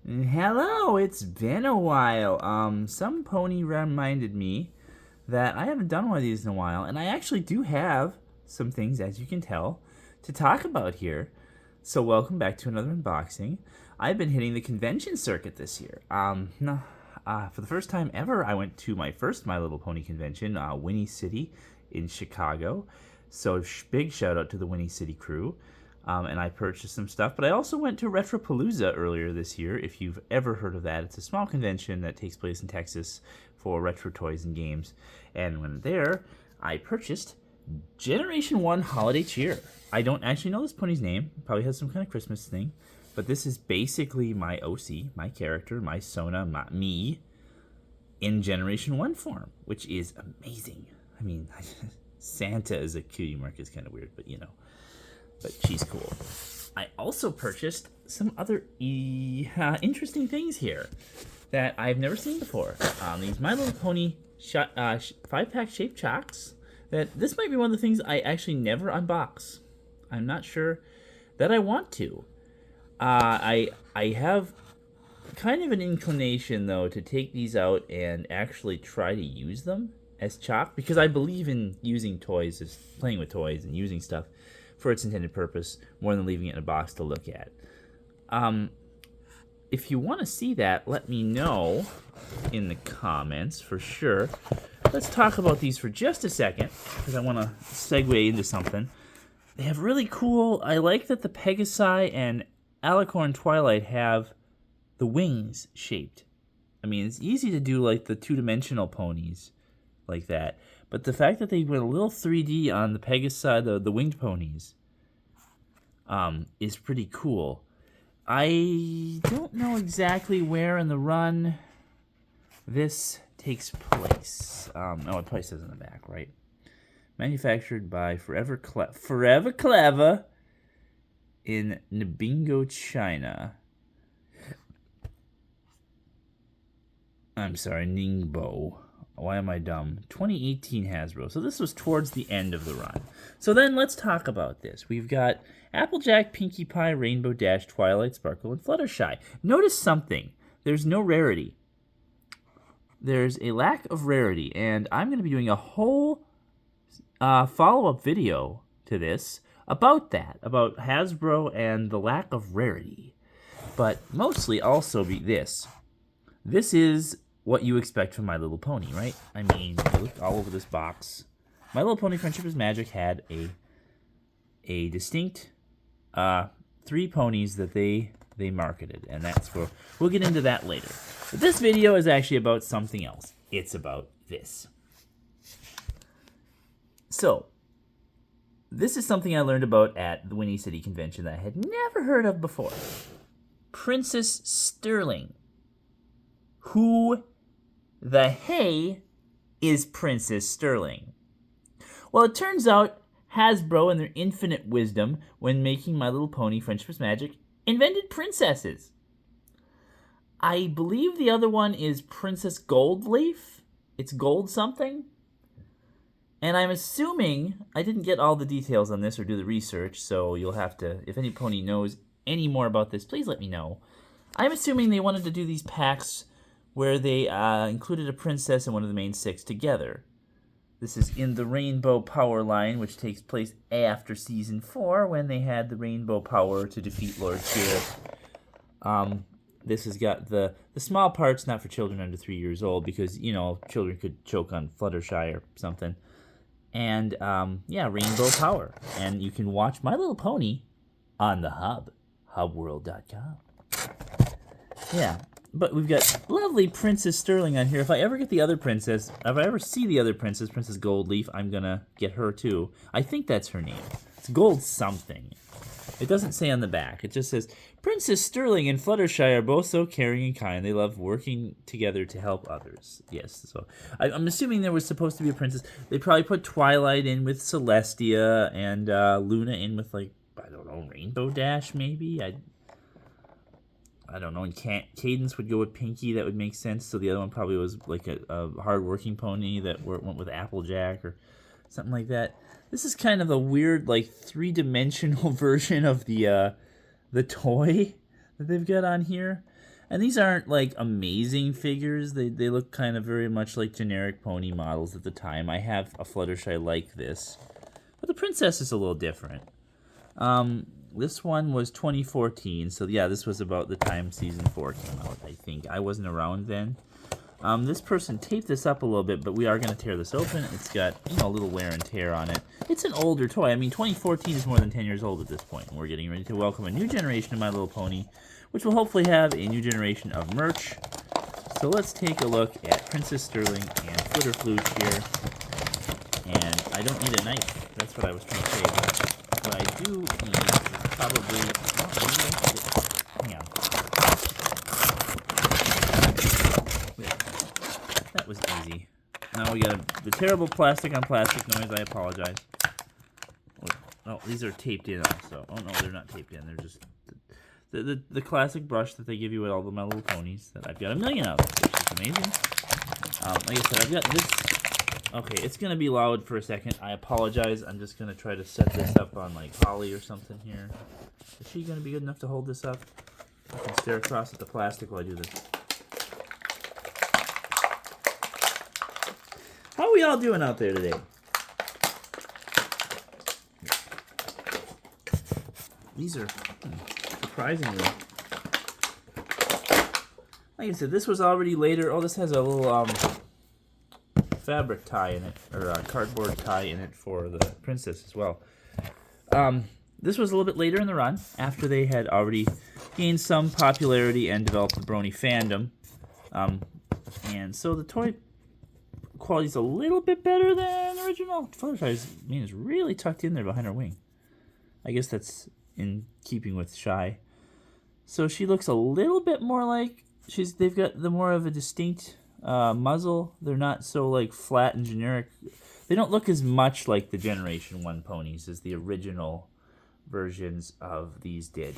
Hello, it's been a while. Some pony reminded me that I haven't done one of these in a while, and I actually do have some things, as you can tell, to talk about here. So welcome back to another unboxing. I've been hitting the convention circuit this year. For the first time ever, I went to my first My Little Pony convention, Winnie City in Chicago. So big shout out to the Winnie City crew. And I purchased some stuff. But I also went to Retropalooza earlier this year, if you've ever heard of that. It's a small convention that takes place in Texas for retro toys and games. And when there, I purchased Generation 1 Holiday Cheer. I don't actually know this pony's name. Probably has some kind of Christmas thing. But this is basically my OC, my character, my Sona, me, in Generation 1 form, which is amazing. I mean, Santa as a cutie mark is kind of weird, but you know. But she's cool. I also purchased some other interesting things here that I've never seen before. These My Little Pony 5-pack shaped chocks. This might be one of the things I actually never unbox. I'm not sure that I want to. I have kind of an inclination, though, to take these out and actually try to use them as chalk, because I believe in using toys, as playing with toys and using stuff for its intended purpose, more than leaving it in a box to look at. If you want to see that, let me know in the comments for sure. Let's talk about these for just a second, because I want to segue into something. They have really cool, I like that the Pegasi and Alicorn Twilight have the wings shaped. I mean, it's easy to do like the two-dimensional ponies like that, but the fact that they went a little 3D on the Pegasi, the winged ponies, is pretty cool. I don't know exactly where in the run this takes place. Oh, it probably says in the back, right? Manufactured by Forever Clever in Nabingo, China. I'm sorry, Ningbo. Why am I dumb? 2018 Hasbro. So this was towards the end of the run. So then let's talk about this. We've got Applejack, Pinkie Pie, Rainbow Dash, Twilight Sparkle, and Fluttershy. Notice something. There's no rarity. There's a lack of rarity, and I'm going to be doing a whole follow-up video to this about that, about Hasbro and the lack of rarity. But mostly also be this. This is what you expect from My Little Pony, right? I mean, look all over this box. My Little Pony Friendship is Magic had a distinct 3 ponies that they marketed, and that's where we'll get into that later. But this video is actually about something else. It's about this. So, this is something I learned about at the Winnie City Convention that I had never heard of before. Princess Sterling. Who the hey is Princess Sterling? Well, it turns out Hasbro, in their infinite wisdom when making My Little Pony Friendship is Magic, invented princesses. I believe the other one is Princess Goldleaf. It's gold something. And I'm assuming, I didn't get all the details on this or do the research, so you'll have to, if any pony knows any more about this, please let me know. I'm assuming they wanted to do these packs where they included a princess and one of the main 6 together. This is in the Rainbow Power line, which takes place after Season 4, when they had the Rainbow Power to defeat Lord Sheriff. This has got the small parts, not for children under 3 years old, because, you know, children could choke on Fluttershy or something. And, yeah, Rainbow Power. And you can watch My Little Pony on the Hub, hubworld.com. Yeah. But we've got lovely Princess Sterling on here. If I ever get the other princess, if I ever see the other princess, Princess Goldleaf, I'm gonna get her too. I think that's her name. It's Gold something. It doesn't say on the back. It just says, Princess Sterling and Fluttershy are both so caring and kind. They love working together to help others. Yes, so I'm assuming there was supposed to be a princess. They probably put Twilight in with Celestia and Luna in with, like, I don't know, Rainbow Dash maybe? I don't know, and Cadence would go with Pinkie, that would make sense. So the other one probably was like a hard-working pony that went with Applejack or something like that. This is kind of a weird, like, 3-dimensional version of the toy that they've got on here. And these aren't like amazing figures. They look kind of very much like generic pony models at the time. I have a Fluttershy like this, but the princess is a little different. This one was 2014, so yeah, this was about the time season 4 came out, I think. I wasn't around then. This person taped this up a little bit, but we are going to tear this open. It's got, you know, a little wear and tear on it. It's an older toy. I mean, 2014 is more than 10 years old at this point. And we're getting ready to welcome a new generation of My Little Pony, which will hopefully have a new generation of merch. So let's take a look at Princess Sterling and Flutterfloosh here. And I don't need a knife. That's what I was trying to say. But what I do need is probably... hang on. That was easy. Now we got the terrible plastic on plastic noise. I apologize. Oh, these are taped in also. Oh no, they're not taped in. They're just the classic brush that they give you at all the My Little Ponies that I've got a million of, which is amazing. Like I said, I've got this. Okay, it's gonna be loud for a second. I apologize. I'm just gonna try to set this up on like Holly or something here. Is she gonna be good enough to hold this up? I can stare across at the plastic while I do this. How are we all doing out there today? These are surprisingly. Like I said, this was already later. Oh, this has a little fabric tie in it, or a cardboard tie in it for the princess as well. This was a little bit later in the run, after they had already gained some popularity and developed the Brony fandom. And so the toy quality is a little bit better than the original. Fluttershy's mane is really tucked in there behind her wing. I guess that's in keeping with Shy. So she looks a little bit more like they've got the more of a distinct muzzle. They're not so like flat and generic. They don't look as much like the Generation 1 ponies as the original versions of these did.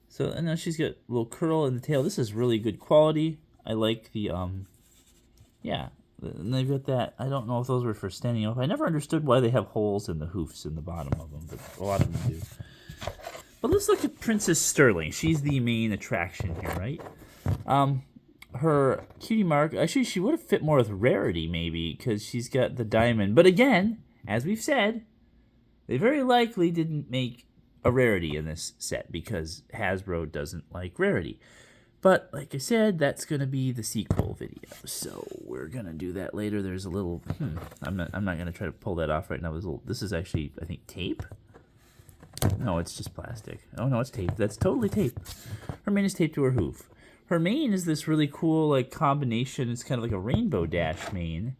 So, and now she's got a little curl in the tail. This is really good quality. I like the yeah, and they've got that. I don't know if those were for standing up. I never understood why they have holes in the hoofs in the bottom of them, but a lot of them do. But let's look at Princess Sterling. She's the main attraction here, right? Her cutie mark, actually, she would have fit more with Rarity, maybe, because she's got the diamond. But again, as we've said, they very likely didn't make a Rarity in this set because Hasbro doesn't like Rarity. But, like I said, that's going to be the sequel video, so we're going to do that later. There's a little, I'm not going to try to pull that off right now. This is actually, I think, tape? No, it's just plastic. Oh, no, it's tape. That's totally tape. Her mane is taped to her hoof. Her mane is this really cool, like, combination. It's kind of like a rainbow dash mane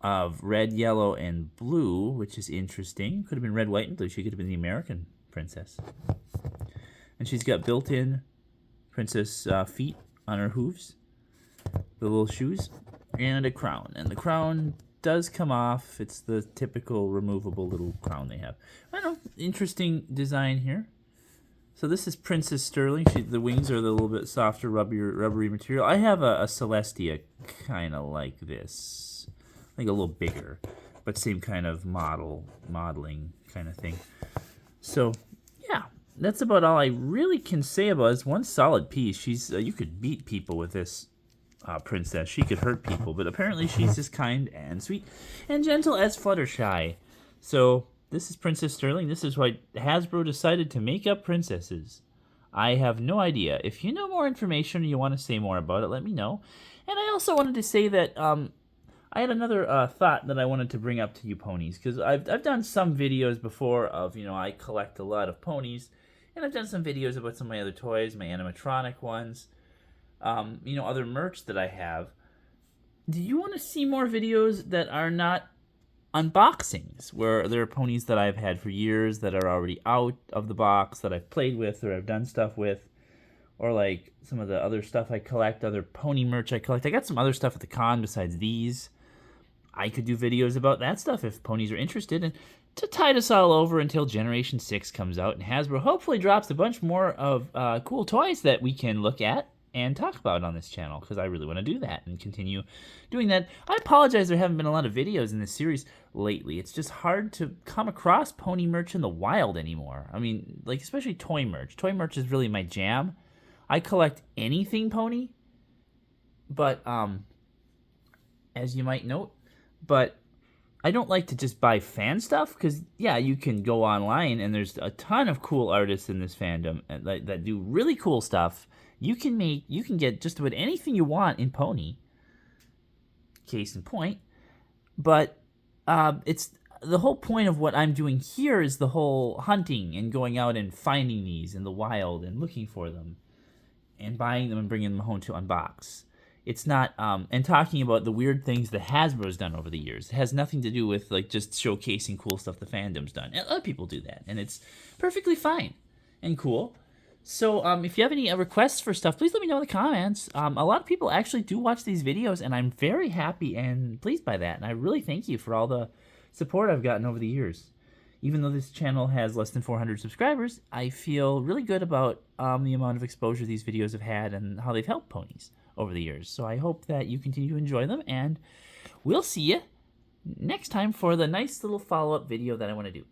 of red, yellow, and blue, which is interesting. Could have been red, white, and blue. She could have been the American princess. And she's got built-in princess feet on her hooves, the little shoes, and a crown. And the crown does come off. It's the typical removable little crown they have. I don't know, interesting design here. So this is Princess Sterling. The wings are the little bit softer, rubbery material. I have a Celestia kind of like this. I think a little bigger, but same kind of modeling kind of thing. So, yeah. That's about all I really can say about it. It's one solid piece. She's you could beat people with this princess. She could hurt people, but apparently she's as kind and sweet and gentle as Fluttershy. So this is Princess Sterling. This is why Hasbro decided to make up princesses. I have no idea. If you know more information or you want to say more about it, let me know. And I also wanted to say that I had another thought that I wanted to bring up to you ponies, because I've done some videos before of, you know, I collect a lot of ponies. And I've done some videos about some of my other toys, my animatronic ones, you know, other merch that I have. Do you want to see more videos that are not unboxings, where there are ponies that I've had for years that are already out of the box, that I've played with or I've done stuff with, or like some of the other stuff I collect, other pony merch I collect? I got some other stuff at the con besides these. I could do videos about that stuff if ponies are interested, and to tide us all over until Generation 6 comes out and Hasbro hopefully drops a bunch more of cool toys that we can look at and talk about on this channel, because I really want to do that and continue doing that. I apologize there haven't been a lot of videos in this series lately. It's just hard to come across pony merch in the wild anymore. I mean, like, especially toy merch. Toy merch is really my jam. I collect anything pony, but as you might note, but I don't like to just buy fan stuff because, yeah, you can go online and there's a ton of cool artists in this fandom that do really cool stuff. You can get just about anything you want in pony. Case in point. But it's the whole point of what I'm doing here is the whole hunting and going out and finding these in the wild and looking for them and buying them and bringing them home to unbox. It's not, and talking about the weird things that Hasbro's done over the years. It has nothing to do with, like, just showcasing cool stuff the fandom's done. And other people do that, and it's perfectly fine and cool. So, if you have any requests for stuff, please let me know in the comments. A lot of people actually do watch these videos, and I'm very happy and pleased by that. And I really thank you for all the support I've gotten over the years. Even though this channel has less than 400 subscribers, I feel really good about the amount of exposure these videos have had and how they've helped ponies over the years. So I hope that you continue to enjoy them, and we'll see you next time for the nice little follow-up video that I want to do.